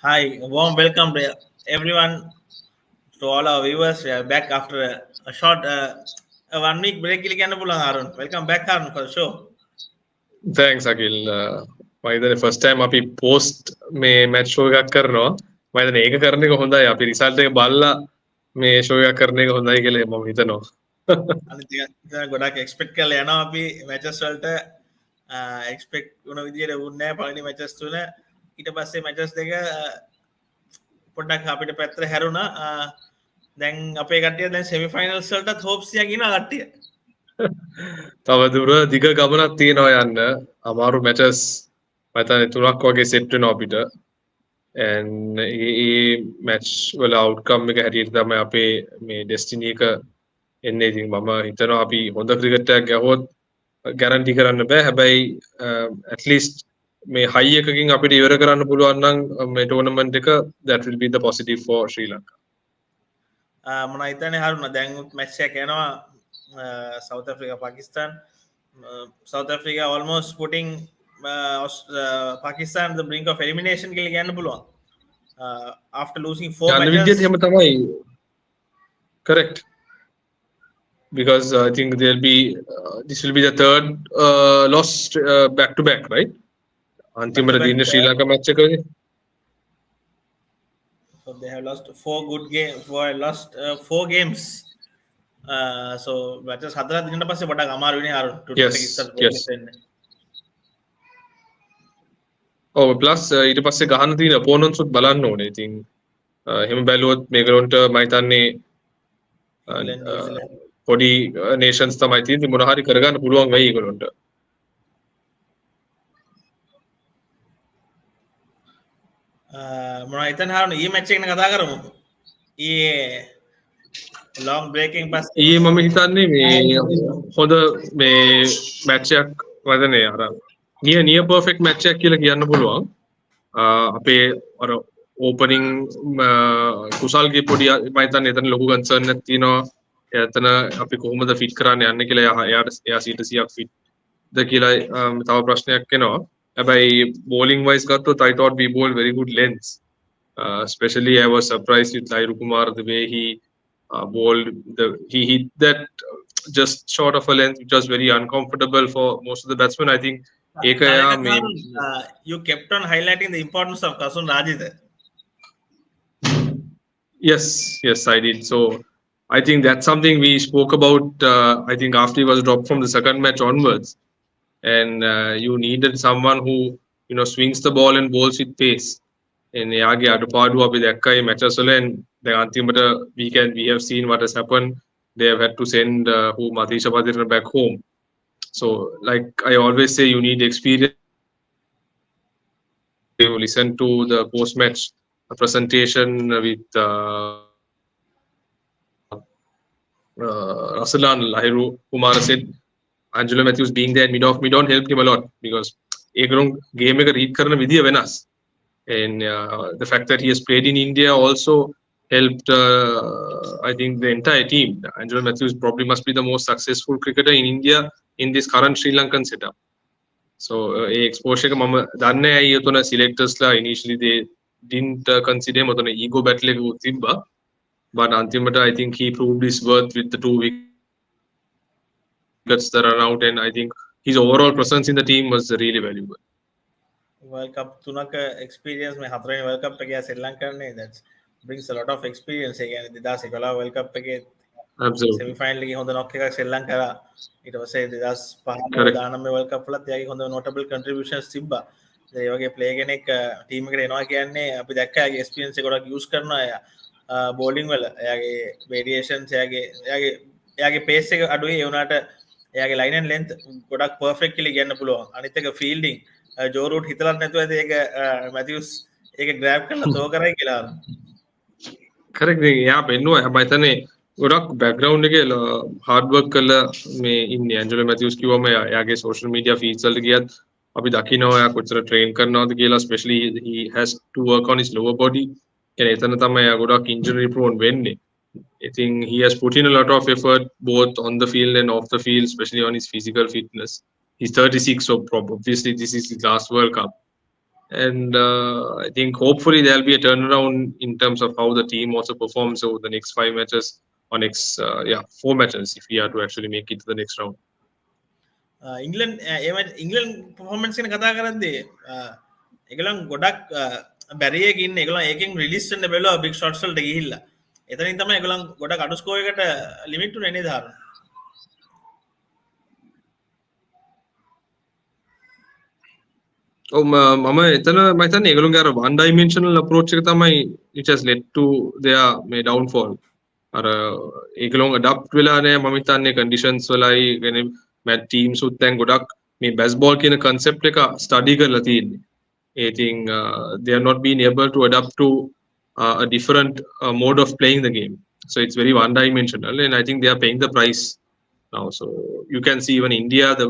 Hi, warm welcome to everyone, to all our viewers. We are back after a short 1 week break. Arun. Welcome back, Arun, for the show. Thanks, Akhil. මයිදන first time අපි post මේ match show එකක් කරනවා. මයිදන ඒක කරන එක හොඳයි. අපි රිසල්ට් එක බලලා මේ ෂෝ එකක් කරන එක හොඳයි කියලා මම හිතනවා. අනිත් එක ගොඩක් එක්ස්පෙක්ට් කරලා යනවා අපි මැචස් වලට එක්ස්පෙක්ට් වුණ විදියට වුණේ නැහැ පළවෙනි මැචස් තුන. ඊට පස්සේ මැචස් දෙක පොඩ්ඩක් අපිට පැත්තට හැරුණා. දැන් අපේ කට්ටිය දැන් සෙමි ෆයිනල්ස් වලටත් හෝප්ස් තියන් ඉන්නවා කට්ටිය. තව දුර දිග ගමනක් තියෙනවා යන්න. අමාරු මැචස් මම හිතන්නේ තුනක් වගේ සෙට් වෙනවා අපිට. and ඒ මැච් වල අවුට්කම් එක හැටියට තමයි අපේ මේ ඩෙස්ටිනි එක එන්නේ. ඉතින් මම හිතනවා අපි හොඳ ක්‍රිකට් එකක් ගැහුවොත් ගැරන්ටි කරන්න බෑ. හැබැයි at least මේ හයි එකකින් අපිට ඉවර කරන්න පුළුවන් නම් මේ ටෝර්නමන්ට් එක that will be the positive for Sri Lanka. මොන හිතන්නේ හරුණා දැන් මැච් එකක් යනවා South Africa Pakistan. South Africa almost putting Pakistan on the brink of elimination කියලා කියන්න පුළුවන්. After losing 4 යන matches. විදිහට එහෙම තමයි. Correct. Because I think there'll be this will be the third loss back to back, right? අන්තිමට දින Sri Lanka match එකකදී. So they have lost 4 games. So matches හතරක් දිනන පස්සේ පොඩක් අමාරු වෙන්නේ අර Yes, yes. ඔව් ප්ලස් ඊට පස්සේ ගහන්න තියෙන opponents උත් බලන්න ඕනේ. ඉතින් එහෙම බැලුවොත් මේගොල්ලන්ට මම හිතන්නේ පොඩි nations තමයි තියෙන්නේ මොන හරි කරගන්න පුළුවන් වෙයි ඒගොල්ලන්ට. මොනවා හිතන්නේ හරුණ ඊ මැච් එක ගැන කතා කරමු. ඊයේ long breaking pass ඊයේ මම හිතන්නේ මේ හොඳ මේ මැච් එකක් වදනේ අර නිය පර්ෆෙක්ට් මැච් එකක් කියලා කියන්න පුළුවන්. අපේ අර ඕපනින් කුසල්ගේ පොඩි මම හිතන්නේ එතන ලොකු කන්සර්න් එකක් තියෙනවා. එතන අපි කොහොමද ෆිට කරන්න යන්නේ කියලා එයා 100%ක් ෆිට් ද කියලා තව ප්‍රශ්නයක් එනවා. හැබැයි bowling wise ගත්තොත් I thought we bowled very good lengths. Especially I was surprised with Lairu Kumar the way he bowled. He hit that just short of a length which was very uncomfortable for most of the batsmen. I think you kept on highlighting the importance of Kasun Rajit. Yes, I did. So I think that's something we spoke about. I think after he was dropped from the second match onwards, and you needed someone who swings the ball and bowls with pace. And එයාගේ අඩුපාඩු අපි දැක්කා මේ matches වල, and දැන් අන්තිමට we have seen what has happened. They have had to send Matisha Padirna back home. So like I always say, you need experience. You listen to the post-match presentation with Rasalan Lairu Kumar said Angelo Matthews being there in mid-on helped him a lot because ඒගොල්ලෝ game එක read කරන විදිය වෙනස්. And the fact that he has played in India also helped I think the entire team. Angelo Matthews probably must be the most successful cricketer in India in this current Sri Lankan setup. So exposure එක මම දන්නේ ඇයි උතන selectors ලා initially they didn't consider him උතන ego battle එක තිබ්බා. But අන්තිමට I think he proved his worth with the 2 wickets that are out, and I think his overall presence in the team was really valuable. World Cup තුනක experience මේ හතරවෙනි World Cup එකේ ශ්‍රී ලංකාවේ that brings a lot of experience. ඒ කියන්නේ 2011 World Cup එකේ semi final එකේ හොඳ knock එකක් ශ්‍රී ලංකාව ඊට පස්සේ 2015 19 World Cup වලත් එයාගේ හොඳ notable contributions තිබ්බා. ඒ වගේ play කෙනෙක් team එකට එනවා කියන්නේ අපි දැක්කා එයාගේ experience එක ගොඩක් use කරනවා එයා bowling වල. එයාගේ variations එයාගේ pace එක අඩුයි ඒ වුණාට එයාගේ line and length ගොඩක් perfect කියලා කියන්න පුළුවන්. අනිත් එක fielding ජෝ රූට් හිතලත් නැතුව ඇති ඒක මැතිව්ස් ඒක ග්‍රැබ් කරලා තෝ කරයි කියලා. correct. එයා පෙන්නුවා හැබැයි හිතන්නේ ගොඩක් background එකේ hard work කරලා මේ ඉන්නේ. ඇන්ජලෝ මැතිව්ස් කිව්වම එයාගේ social media feeds වලට ගියත් අපි දකිනවා එයා කොච්චර train කරනවද කියලා. Especially he has to work on his lower body. and එතන තමයි එයා ගොඩක් injury prone වෙන්නේ. I think he has put in a lot of effort both on the field and off the field, especially on his physical fitness. He's 36, so obviously this is his last World Cup. And I think hopefully there'll be a turnaround in terms of how the team also performs over the next 5 matches or next 4 matches if we are to actually make it to the next round. England England performance ගැන කතා කරද්දී ඒගොල්ලන් ගොඩක් බැරියක ඉන්නේ. ඒගොල්ලන් ඒකෙන් release වෙන්න බැලුවා බිග් ෂොට්ස් වලට ගිහිල්ලා. එතනින් තමයි ඒගොල්ලන් ගොඩක් අඩු ස්කෝර් එකකට ලිමිට් උනේ නේද හරුන්? මම එතන මම හිතන්නේ ඒගොල්ලන්ගේ අර one dimensional approach එක තමයි which has led to their මේ downfall. අර ඒගොල්ලන් adapt වෙලා නැහැ මම හිතන්නේ conditions වලයි يعني මැච් teams උත් දැන් ගොඩක් මේ baseball කියන concept එක study කරලා තියෙන්නේ. I think they are not being able to adapt to a different mode of playing the game. So it's very one dimensional and I think they are paying the price now. So you can see even India, the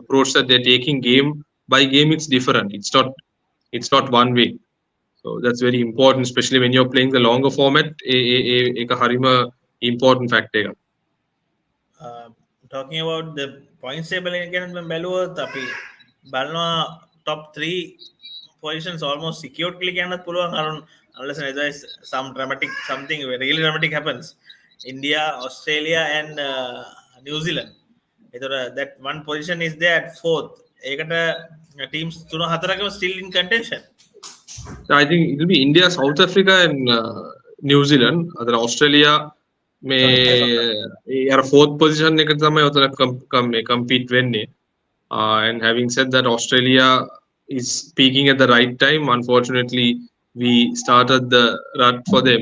approach that they're taking game by game, it's different. It's not one way. So that's very important, especially when you're playing the longer format. Ek harima important factor. Talking about the points table again, බැලුවොත් අපි බලනවා top 3 positions almost secured කියලා කියන්නත් පුළුවන්. අරුන් unless there's some dramatic something really dramatic happens. India, Australia and New Zealand. That one position is there at 4th. ඒකට teams 3-4 still in contention. I think it will be India, South Africa and New Zealand. Other Australia may are 4th position එක තමයි උතන compete වෙන්නේ. And having said that, Australia is peaking at the right time. Unfortunately, we started the rut for them.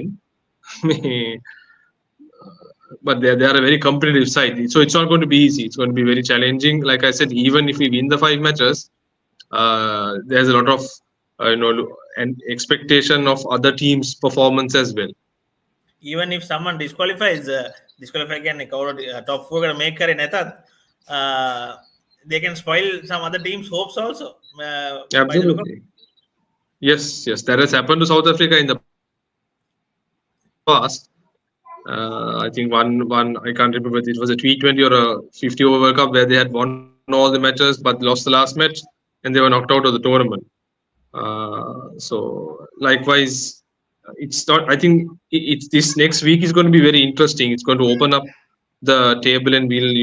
But they are a very competitive side, so it's not going to be easy. It's going to be very challenging. Like I said, even if we win the 5 matches, there's a lot of an expectation of other teams' performance as well. Even if someone disqualifies, disqualify again, top 4 gonna make කරේ නැතත්, they can spoil some other teams' hopes also. Absolutely. Yes, that has happened to South Africa in the past. I think one I can't remember if it was a T20 or a 50 over World Cup where they had won all the matches but lost the last match and they were knocked out of the tournament. So likewise, it's not. I think it's this next week is going to be very interesting. It's going to open up the table and we'll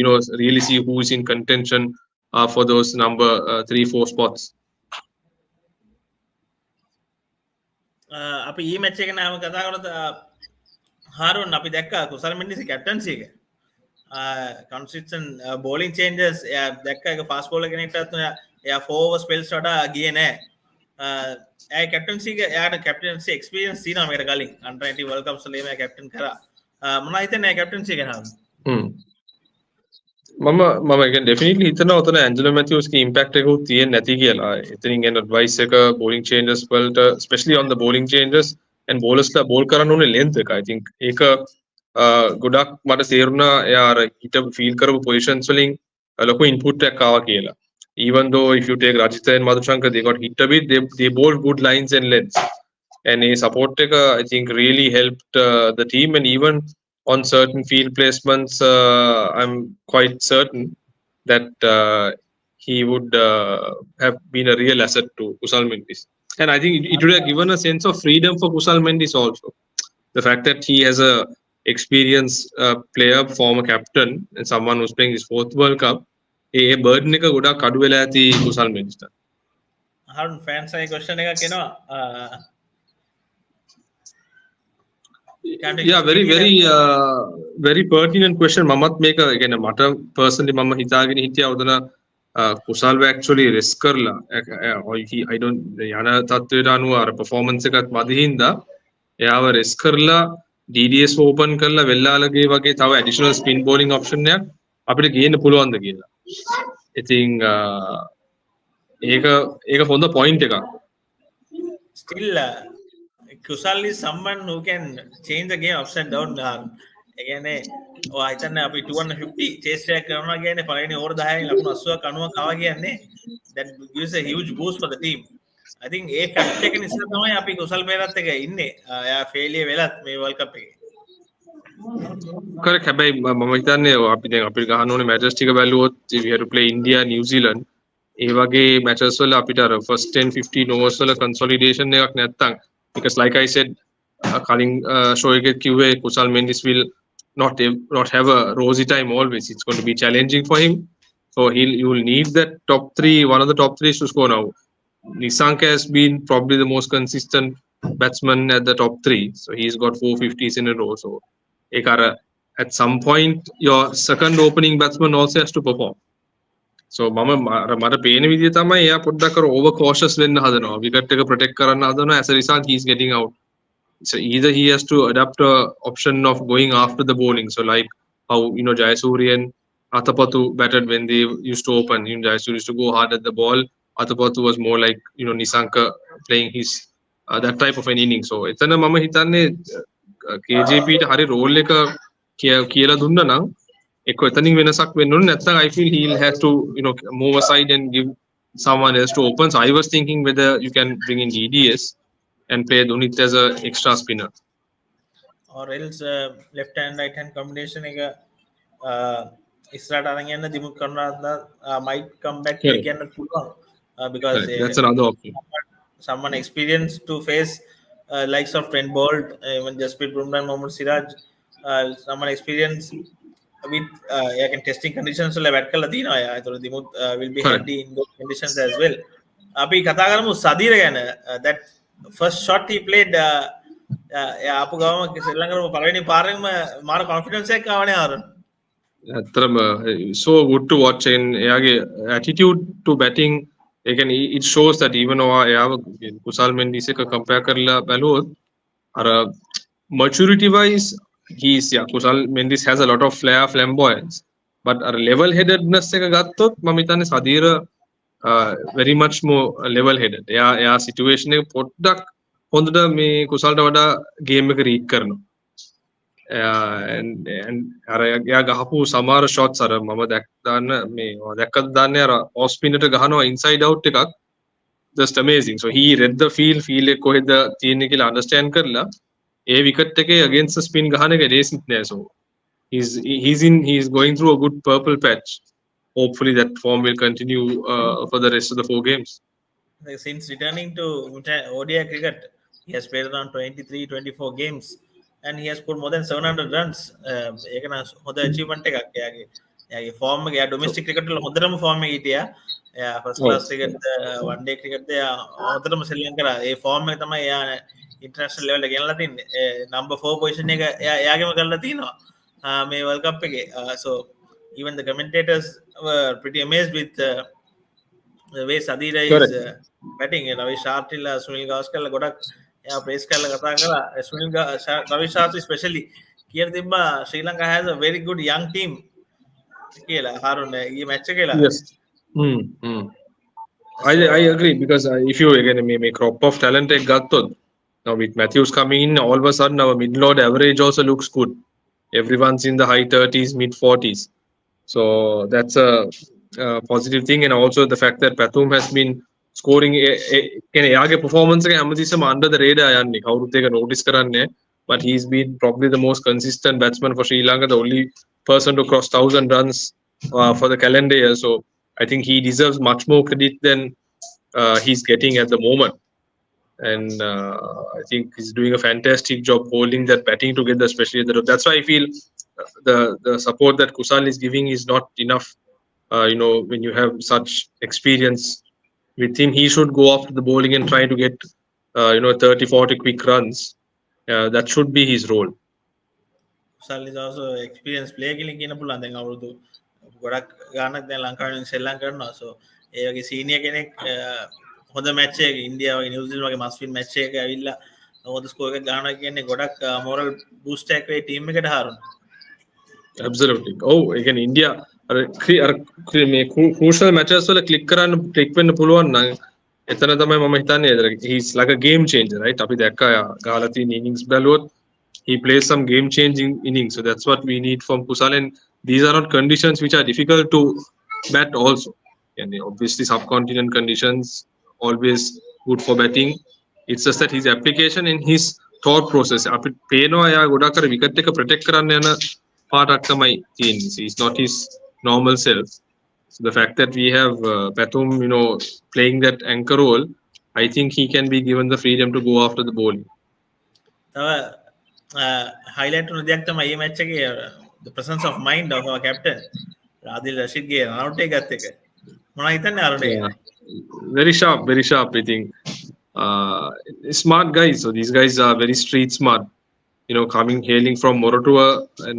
really see who is in contention for those number 3-4 spots. අපි ඊ match එක නම කතා කරද්දී හාරුන් අපි දැක්කා කුසල් Mendis captaincy එක consistent bowling changes දැක්කා එක fast bowler කෙනෙක්ටත් එයා 4 overs spells වඩා ගියේ නැහැ. එයා කැප්ටන්සි එක එයාට කැප්ටන්සි එක්ස්පීරියන්ස් තියෙනවා මේකට කලින් under 19 World Cups වල එයා කැප්ටන් කරා. මොනවා හිතන්නේ කැප්ටන්සි එක නම? මම again definitely හිතනවා උතන ඇන්ජලෝ මැතිව්ස් ගේ impact එක උත් තියෙන්නේ නැති කියලා. එතනින් එන advice එක bowling changes වලට especially on the bowling changes and bowlers ලා bowl කරන්න ඕනේ length එක. I think ඒක ගොඩක් මට තේරුණා එයා අර හිට feel කරපු positions වලින් ලොකු input එකක් ආවා කියලා. Even though if you take Rajitha and Madhushankar, they got hit a bit, they bowled good lines and lengths. And a support taker, I think, really helped the team. And even on certain field placements, I'm quite certain that he would have been a real asset to Kusal Mendis. And I think it would have given a sense of freedom for Kusal Mendis also. The fact that he has a experienced player, former captain, and someone who's playing his 4th World Cup, A burden එක ගොඩක් අඩු වෙලා ඇති කුසල් මෙන්ඩිස්ට. Harun fans අය question එකක් එනවා. Yeah, very pertinent question. මමත් මේක يعني මට personally මම හිතාගෙන හිටියා උදන කුසල්ව actually risk කරලා I don't යන තත්ත්වයට අනුව අර performance එකත් මදි හින්දා එයාව risk කරලා DDS open කරලා වෙල්ලාලගේ වගේ තව additional spin bowling option එකක් අපිට ගේන්න පුළුවන්ද කියලා. ඉතින් ඒක හොඳ point එකක්. Still Kusal is someone who can change the game upside down. ඒ කියන්නේ ඔය හිතන්නේ අපි 250 chase track කරනවා කියන්නේ පළවෙනි ඕවර් 10න් ලකුණු 80ක් 90ක් ආවා කියන්නේ that gives a huge boost for the team. I think A fact එක නිසා තමයි අපි කුසල් පෙරත් එක ඉන්නේ. එයා ෆේලියර් වෙලත් මේ World Cup එකේ. Correct. හැබැයි මම හිතන්නේ අපි දැන් අපිට ගහන්න ඕනේ මැචස් ටික බැලුවොත් we have to play India, New Zealand. ඒ වගේ matches වල අපිට අර first 10-15 overs වල consolidation එකක් නැත්තම්, because like I said කලින් show එකේ කිව්වේ කුසල් Mendis will not have a rosy time always. It's going to be challenging for him. So you will need that top three, one of the top three to score now. Nisanka has been probably the most consistent batsman at the top three. So he's got 450s in a row. So ekara, at some point, your second opening batsman also has to perform. So මට පේන විදිය තමයි එයා පොඩ්ඩක් අර over cautious වෙන්න හදනවා. Wicket එක ප්‍රොටෙක්ට් කරන්න හදනවා. As a result, he's getting out. So either he has to adapt a option of going after the bowling. So like how Jayasuriya and Athapathu batted when they used to open. Jayasuriya used to go hard at the ball. Athapathu was more like Nisanka playing his that type of an inning. So එතන මම හිතන්නේ KJP ට හරි roll එක කියලා දුන්නා නම් එක්ක එතනින් වෙනසක් වෙන්න ඕනේ නැත්නම් I feel he'll have to move aside and give someone else to open. So I was thinking whether you can bring in DDS and play Dunit as a extra spinner, or else left hand right hand combination එක ඉස්සරහට අරන් යන්න දිමුත් කරනවා might come back කියන්න පුළුවන් because that's another option. Someone experienced to face likes of Trent Bolt, even Jasprit Bumrah, Mohammad Siraj, someone experienced with testing conditions වල bat කරලා තියෙනවා. ඒතකොට Dimuth will be handy in those conditions as well. අපි කතා කරමු සදීර ගැන. That first shot he played ආපු ගාම ශ්‍රී ලංකාවේ පළවෙනි පාරෙන්ම මාර confidence එකක් ආවනේ ආරන්. ඇත්තටම so good to watch in එයාගේ attitude to batting. Again, it shows that even though එයාව කුසල් මෙන්ඩිස් එක compare කරලා බැලුවොත් අර maturity wise කුසල් Mendis has a lot of flair, flamboyance, but අර level headedness එක ගත්තොත් මම හිතන්නේ සදීර very much more level headed. එයා situation එක පොඩ්ඩක් හොඳට මේ කුසල්ට වඩා game එක read කරනවා. and අර එයා ගහපු සමහර shots අර මම දැක්කද දාන්නේ අර off spin එකට ගහනවා inside out එකක් just amazing. So he read the field එක කොහෙද තියෙන්නේ කියලා understand කරලා ඒ wicket එකේ against the spin ගහන එක ලේසිත් නෑ. So he's going through a good purple patch. Hopefully that form will continue for the rest of the 4 games. Since returning to ODI cricket, he has played around 23-24 games and he has scored more than 700 runs. ඒක න හොඳ achievement එකක් එයාගේ. එයාගේ form එක domestic cricket වල හොඳටම form එකේ හිටියා. එයා first class cricket one day cricket එයා හොඳටම සෙල්ලම් කරා. ඒ form එක තමයි එයා international level එක ගෙනලා තින්නේ. number 4 position එක එයාගෙම කරලා තිනවා මේ World Cup එකේ. So even the commentators were pretty amazed with the way Sadira is batting. Ravi Shartila, Sunil Gavaskar ගොඩක් එයා praise කරලා කතා කරා. Ravi Shartila especially කියන තිබ්බා Sri Lanka has a very good young team කියලා හාරුන් ඊ match එකේලා. Yes. I agree because if you again make crop of talent එක ගත්තොත් now with Matthews coming in, all of a sudden our mid-load average also looks good. Everyone's in the high 30s, mid 40s. So that's a positive thing, and also the fact that Pathum has been scoring එයාගේ performance එක හැමතිස්සෙම under the radar යන්නේ. කවුරුත් ඒක notice කරන්නේ. But he's been probably the most consistent batsman for Sri Lanka, the only person to cross 1,000 runs for the calendar year. So I think he deserves much more credit than he's getting at the moment. And I think he's doing a fantastic job holding that batting together, especially that's why I feel the support that Kusal is giving is not enough. When you have such experience with him, he should go after the bowling and try to get 30-40 quick runs. That should be his role. Kusal is also experienced player කියලා කියන පුළුවන්. දැන් අවුරුදු ගොඩක් ගානක් දැන් ලංකාවෙන් සෙල්ලම් කරනවා. So ඒ වගේ සීනියර් කෙනෙක් හොඳ මැච් එකක ඉන්දියාව වගේ නිව්සීලන්ත වගේ මස්වින් මැච් එකක ඇවිල්ලා හොඳ ස්කෝර් එකක් ගන්නවා කියන්නේ ගොඩක් මොරල් බූස්ට් එකක් වෙයි ටීම් එකට හාරුන. Absolutely. Again India මේ crucial matches වල click වෙන්න පුළුවන් නම් එතන තමයි මම හිතන්නේ he's like a game changer, right? අපි දැක්කා ගහලා තියෙන innings බැලුවොත් he plays some game changing innings. So that's what we need from Kusal, and these are not conditions which are difficult to bat also. And obviously subcontinent conditions always good for batting. It's just that his application and his thought process අපිට පේනවා යා ගොඩක් අර wicket එක protect කරන්න යන පාටක් තමයි තියෙන්නේ. He's not his normal self. So the fact that we have Pathum, playing that anchor role, I think he can be given the freedom to go after the bowling. Highlight to the my match the presence of mind of our captain Adil Rashid ගේ රනවුට් එක ගත්ත එක මොනවා හිතන්නේ අරුණේ Yeah, very sharp, very sharp. I think smart guys. So these guys are very street smart. Coming hailing from Moratuwa, and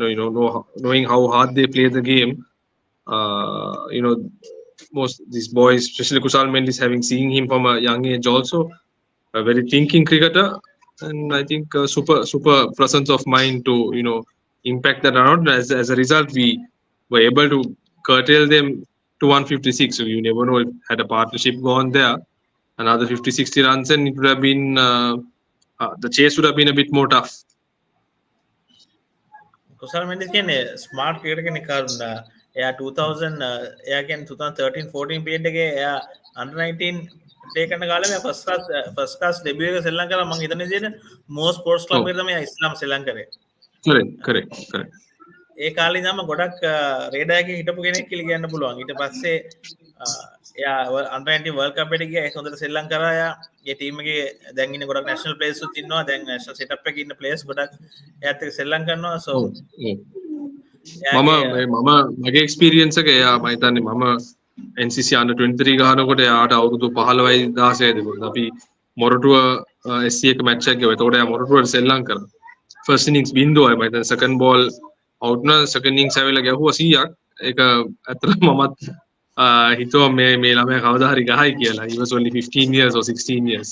knowing how hard they play the game. Most these boys, especially Kusal Mendis, having seen him from a young age, also a very thinking cricketer, and I think super presence of mind to impact that around. As a result, we were able to curtail them to 156. So you never know if had a partnership gone there, another 50-60 runs, and it would have been the chase would have been a bit more tough. කුසල් මෙන්ඩිස් කියන්නේ smart cricketer කෙනෙක් කරුණා එයා 2000 එයා කියන්නේ 2013-14 period එකේ එයා under 19 play කරන කාලේ මම ෆස්ට් ක්ලාස් ඩෙබියු එක ශ්‍රී ලංකාවේ මම හිතන විදිහට මෝ ස්පෝර්ට්ස් ක්ලබ් එකේ තමයි ඉස්ලාම් ශ්‍රී ලංකාවේ correct ඒ කාලේ ඉඳන්ම ගොඩක් රේඩර් එකේ හිටපු කෙනෙක් කියලා කියන්න පුළුවන් ඊට පස්සේ එයා under 19 world cup එකට ගියා ඒක හොඳට ශ්‍රී ලංකාවේ එයා ඒ ටීම් එකේ දැන් ඉන්නේ ගොඩක් national players උත් ඉන්නවා දැන් national setup එකේ ඉන්න players ගොඩක් එයාත් එක්ක ශ්‍රී ලංකාව කරනවා so මම මගේ එක්ස්පීරියන්ස් එක එයා මම හිතන්නේ මම NCC under 23 ගහනකොට එයාට අවුරුදු 15යි 16යි තිබුණා. අපි මොරටුව SC එක මැච් එකක් ගියා. එතකොට එයා මොරටුවට සෙල්ලම් කරා. ෆර්ස්ට් ඉනින්ග්ස් බින්දුවයි මම හිතන්නේ සෙකන්ඩ් බෝල් අවුට් න සෙකන්ඩ් ඉනින්ග්ස් ඇවිල්ලා ගැහුවා 100ක්. ඒක ඇත්තටම මමත් හිතුවා මේ ළමයා කවදා හරි ගහයි කියලා. He was only 15 years or 16 years.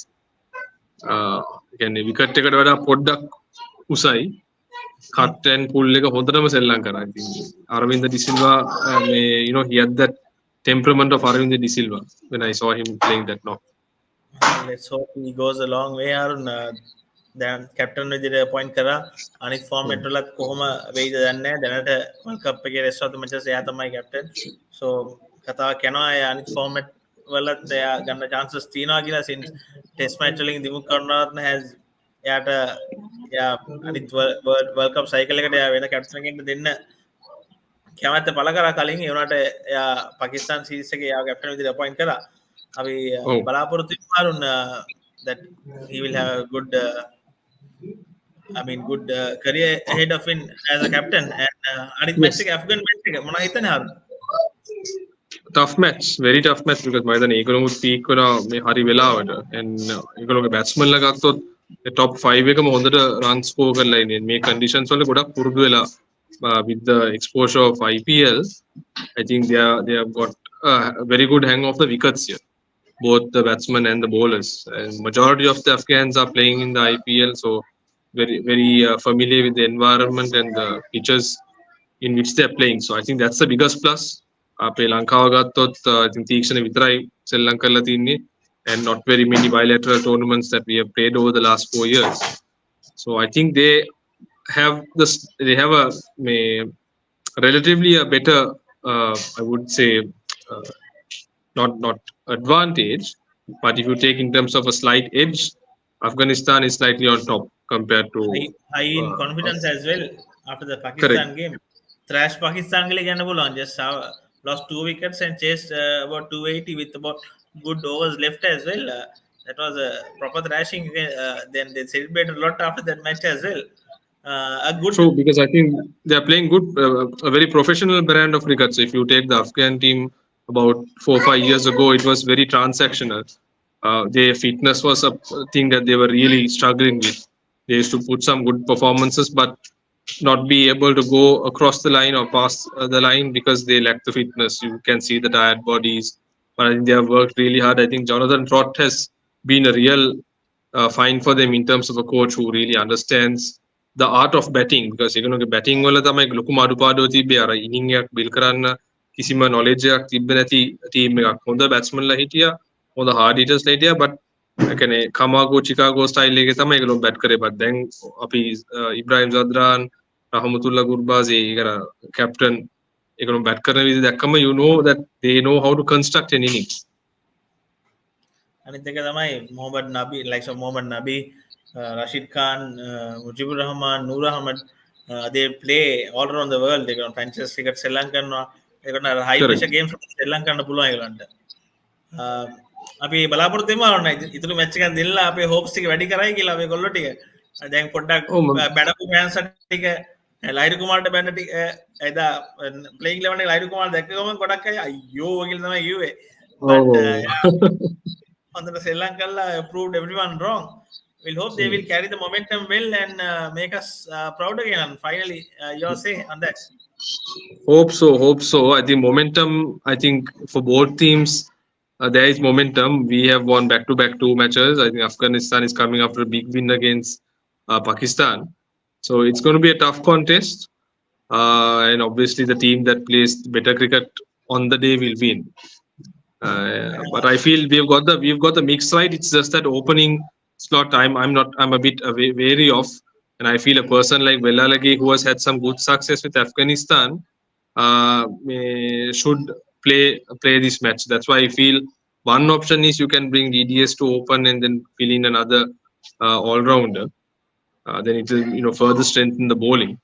කියන්නේ විකට් එකට වඩා පොඩ්ඩක් උසයි. cut and pull එක හොඳටම සෙල්ලම් කරා. I think Aravind De Silva he had that temperament of Aravind De Silva when I saw him playing that knock. Let's hope he goes a long way. දැන් captain විදිහට appoint කරා අනිත් format වලත් කොහොම වෙයිද දන්නේ නැහැ දැනට වර්ල්ඩ් කප් එකේ රෙස්ට් ඔෆ් ද මැචස් එයා තමයි කැප්ටන් so කතාවක් යනවා එයා අනිත් ෆෝමැට් වලත් එයා ගන්න chances තියෙනවා කියලා since ටෙස්ට් මැච් වලින් දිමු කරනවත් නැහැ එයාට එයා අනිත් වර්ල්ඩ් කප් සයිකල් එකට එයා වෙන කැප්ටන් කෙනෙක්ට දෙන්න කැමැත්ත පළ කරා කලින් ඒ වුණාට එයා පාකිස්තාන් සීරීස් එකේ එයා කැප්ටන් විදිහට අපොයින්ට් කරා අපි බලාපොරොත්තු වෙනවා that he will have a good good career ahead of him as a captain and anith match එක Afghan match එක මොනවා හිතන්නේ හරු tough match very tough match because මම හිතන්නේ ඒගොල්ලෝ පීක් වෙනවා මේ හරි වෙලාවට and ඒගොල්ලෝගේ batsman ලා ගත්තොත් top 5 එකම හොඳට run score කරලා ඉන්නේ මේ conditions වල ගොඩක් පුරුදු වෙලා with the exposure of IPL I think they have got a very good hang of the wickets here both the batsmen and the bowlers and majority of the Afghans are playing in the IPL so very familiar with the environment and the pitches in which they are playing so I think that's the biggest plus අපේ ලංකාව ගත්තොත් I think තීක්ෂණ විතරයි සෙල්ලම් කරලා තින්නේ and not very many bilateral tournaments that we have played over the last 4 years so I think they have a relatively a better I would say not advantage but if you take in terms of a slight edge Afghanistan is slightly on top compared to high in confidence as well after the Pakistan game thrash Pakistan ke liye कहना बोला just lost 2 wickets and chased about 280 with about good overs left as well that was a proper thrashing then they celebrated a lot after that match as well a good true because I think they are playing good a very professional brand of cricket so if you take the Afghan team about 4-5 years ago it was very transactional their fitness was a thing that they were really struggling with they used to put some good performances but not be able to go across the line or past the line because they lack the fitness you can see the tired bodies but I think they have worked really hard I think Jonathan Trott has been a real find for them in terms of a coach who really understands the art of batting because batting wala තමයි ලොකුම අඩුපාඩුව තිබ්බේ අර ඉනිං එකක් bill කරන්න කිසිම knowledge එකක් තිබ්බේ නැති ටීම් එකක් හොඳ බැට්ස්මන්ලා හිටියා හොඳ hard hitters ලා හිටියා but කියන්නේ කමාගෝ චිකාගෝ ස්ටයිල් එකේ තමයි ඒගොල්ලෝ බැට් කරේ but දැන් අපි ඉබ්‍රාහිම් සද්රාන් රහමතුල්ලා ගුර්බාසි ඒකර කැප්ටන් ඒගොල්ලෝ බැට් කරන විදිහ දැක්කම you know that they know how to construct an innings අනිත් එක තමයි Mohammed නබි likes of Mohammed නබි Rashid Khan Mujibur Rahman Noor Ahmed they play all around the world they can franchise cricket Sri Lanka ඒකට high pressure games ශ්‍රී ලංකාවට පුළුවන් ඒගොල්ලන්ට. අපි බලාපොරොත්තු වෙනවා නේද? ඉතුරු මැච් එකක් දෙන්නලා අපේ හොප්ස් ටික වැඩි කරයි කියලා අපේ කොල්ලෝ ටික. දැන් පොඩ්ඩක් බැඩපු ෆෑන්ස් ටික ලයිරු කුමාරට බැන්න ටික එදා ප්ලේයින් 11 එකේ ලයිරු කුමාර දැක්ක ගමන් ගොඩක් අය අයියෝ කියලා තමයි කිව්වේ. But හොඳට සෙල්ලම් කරලා proved everyone wrong. We'll hope they will carry the momentum well and make us proud again. And finally, your say on that. Hope so. I think momentum, I think for both teams, there is momentum. We have won back-to-back 2 matches. I think Afghanistan is coming after a big win against Pakistan. So it's going to be a tough contest. And obviously the team that plays better cricket on the day will win. But I feel we've got the mix right. It's just that opening slot I'm a bit wary of, and I feel a person like Velalage, who has had some good success with Afghanistan, should play this match. That's why I feel one option is you can bring DDS to open and then fill in another all-rounder. Then it will further strengthen the bowling.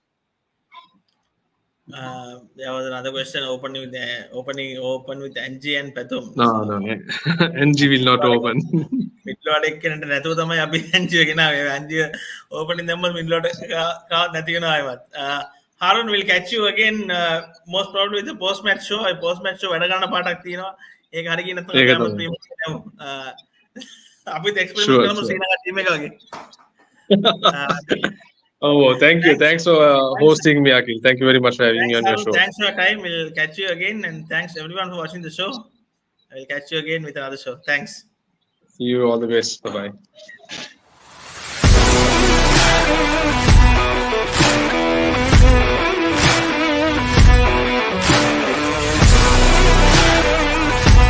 There was another question open with NG and Pathum. No. NG will not open. මිඩ්ලෝඩ් එක්කෙනට නැතුව තමයි අපි NG ගෙනාවේ. NG opening them මිඩ්ලෝඩ් කාවත් නැති වෙනවා ආයෙත්. Harun will catch you again most probably with the post match show. Post match show වැඩ ගන්න පාටක් තියෙනවා. ඒක හරි කියන තමයි අපි එක්ස්පෙරිමන්ට් කරමු ශ්‍රී ලංකා ටීම් එක වගේ. Oh, thank you. Thanks for hosting me, Akhil. Thank you very much for having me on your show. Thanks for your time. We'll catch you again. And thanks everyone for watching the show. I'll catch you again with another show. Thanks. See you. All the best. Bye-bye.